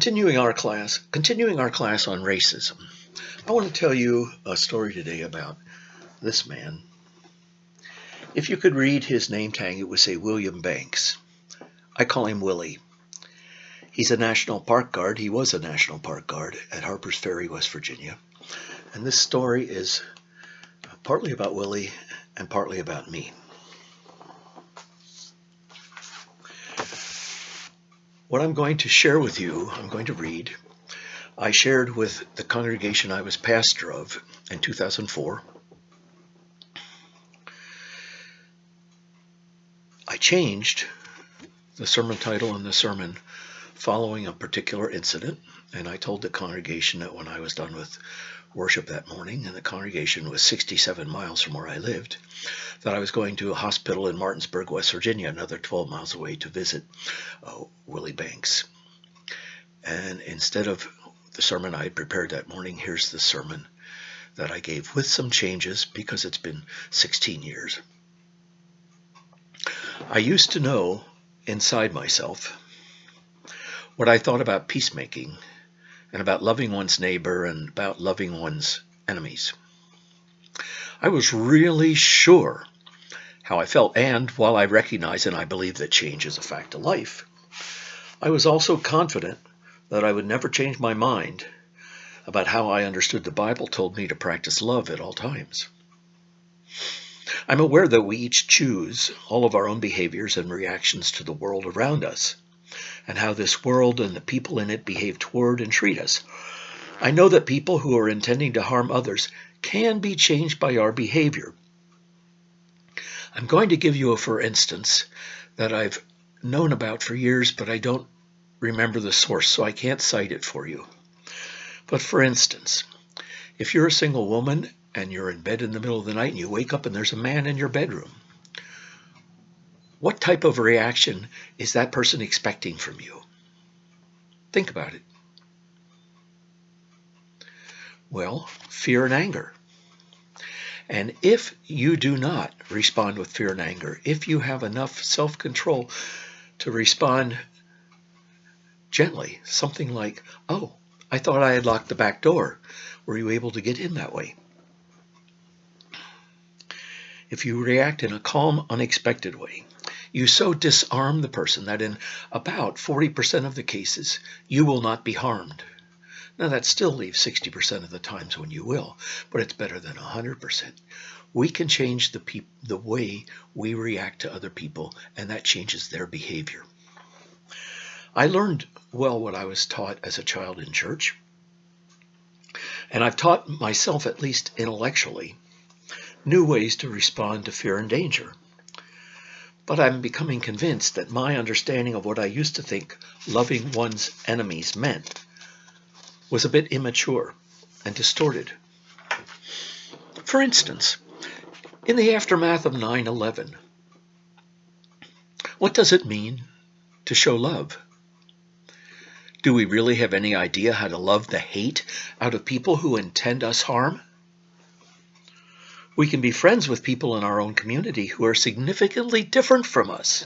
Continuing our class on racism. I want to tell you a story today about this man. If you could read his name tag, it would say William Banks. I call him Willie. He's a national park guard. He was a national park guard at Harpers Ferry, West Virginia. And this story is partly about Willie and partly about me. What I'm going to share with you, I'm going to read. I shared with the congregation I was pastor of in 2004. I changed the sermon title and the sermon following a particular incident, and I told the congregation that when I was done with worship that morning, and the congregation was 67 miles from where I lived, that I was going to a hospital in Martinsburg, West Virginia, another 12 miles away, to visit Willie Banks. And instead of the sermon I had prepared that morning, here's the sermon that I gave with some changes because it's been 16 years. I used to know inside myself what I thought about peacemaking and about loving one's neighbor and about loving one's enemies. I was really sure how I felt, and while I recognize and I believe that change is a fact of life, I was also confident that I would never change my mind about how I understood the Bible told me to practice love at all times. I'm aware that we each choose all of our own behaviors and reactions to the world around us, and how this world and the people in it behave toward and treat us. I know that people who are intending to harm others can be changed by our behavior. I'm going to give you a for instance that I've known about for years, but I don't remember the source, so I can't cite it for you. But for instance, if you're a single woman and you're in bed in the middle of the night and you wake up and there's a man in your bedroom, what type of reaction is that person expecting from you? Think about it. Well, fear and anger. And if you do not respond with fear and anger, if you have enough self-control to respond gently, something like, "Oh, I thought I had locked the back door. Were you able to get in that way?" If you react in a calm, unexpected way, you so disarm the person that in about 40% of the cases, you will not be harmed. Now that still leaves 60% of the times when you will, but it's better than 100%. We can change the way we react to other people, and that changes their behavior. I learned well what I was taught as a child in church, and I've taught myself, at least intellectually, new ways to respond to fear and danger. But I'm becoming convinced that my understanding of what I used to think loving one's enemies meant was a bit immature and distorted. For instance, in the aftermath of 9/11, what does it mean to show love? Do we really have any idea how to love the hate out of people who intend us harm? We can be friends with people in our own community who are significantly different from us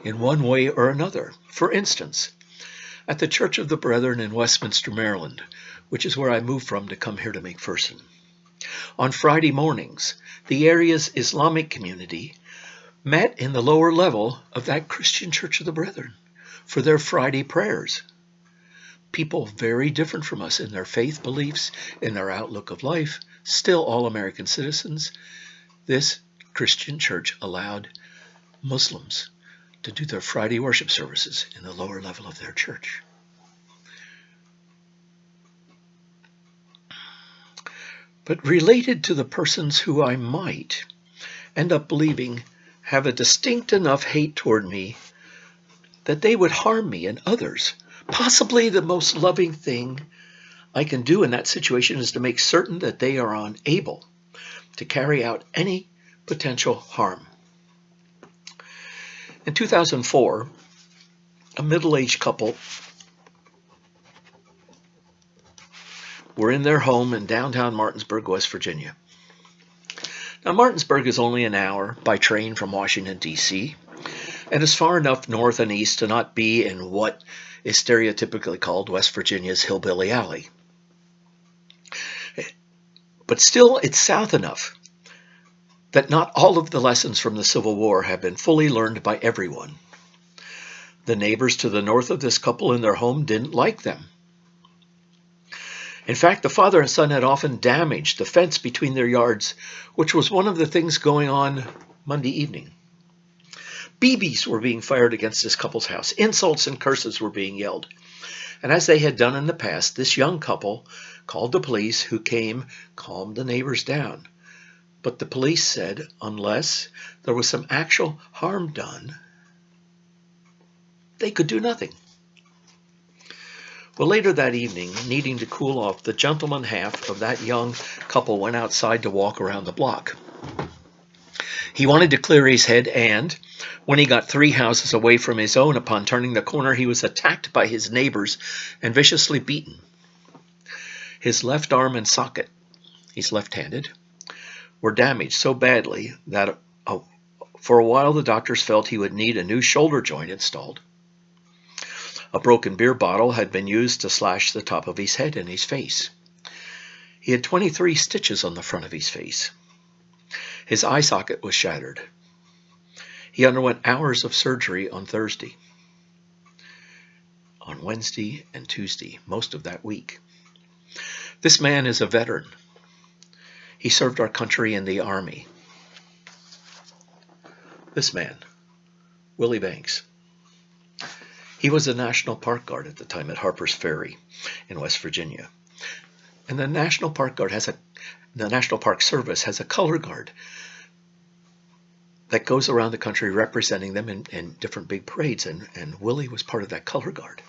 in one way or another. For instance, at the Church of the Brethren in Westminster, Maryland, which is where I moved from to come here to McPherson, on Friday mornings, the area's Islamic community met in the lower level of that Christian Church of the Brethren for their Friday prayers. People very different from us in their faith beliefs, in their outlook of life, still all American citizens. This Christian church allowed Muslims to do their Friday worship services in the lower level of their church. But related to the persons who I might end up believing have a distinct enough hate toward me that they would harm me and others, possibly the most loving thing I can do in that situation is to make certain that they are unable to carry out any potential harm. In 2004, a middle-aged couple were in their home in downtown Martinsburg, West Virginia. Now, Martinsburg is only an hour by train from Washington, D.C., and is far enough north and east to not be in what is stereotypically called West Virginia's Hillbilly Alley. But still, it's south enough that not all of the lessons from the Civil War have been fully learned by everyone. The neighbors to the north of this couple in their home didn't like them. In fact, the father and son had often damaged the fence between their yards, which was one of the things going on Monday evening. BBs were being fired against this couple's house. Insults and curses were being yelled. And as they had done in the past, this young couple called the police, who came, calmed the neighbors down. But the police said unless there was some actual harm done, they could do nothing. Well, later that evening, needing to cool off, the gentleman half of that young couple went outside to walk around the block. He wanted to clear his head, and when he got 3 houses away from his own, upon turning the corner, he was attacked by his neighbors and viciously beaten. His left arm and socket, he's left-handed, were damaged so badly that for a while the doctors felt he would need a new shoulder joint installed. A broken beer bottle had been used to slash the top of his head and his face. He had 23 stitches on the front of his face. His eye socket was shattered. He underwent hours of surgery on Thursday, on Wednesday and Tuesday, most of that week. This man is a veteran. He served our country in the Army. This man, Willie Banks, he was a National Park Guard at the time at Harper's Ferry in West Virginia. And the National Park Service has a color guard that goes around the country representing them in different big parades, and Willie was part of that color guard.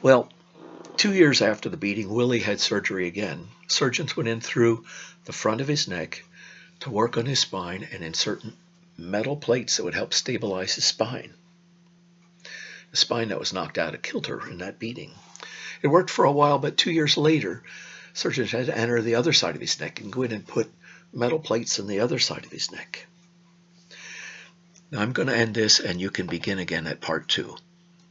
Well, 2 years after the beating, Willie had surgery again. Surgeons went in through the front of his neck to work on his spine and insert metal plates that would help stabilize his spine. The spine that was knocked out of kilter in that beating. It worked for a while, but 2 years later, surgeons had to enter the other side of his neck and go in and put metal plates on the other side of his neck. Now I'm going to end this, and you can begin again at part 2.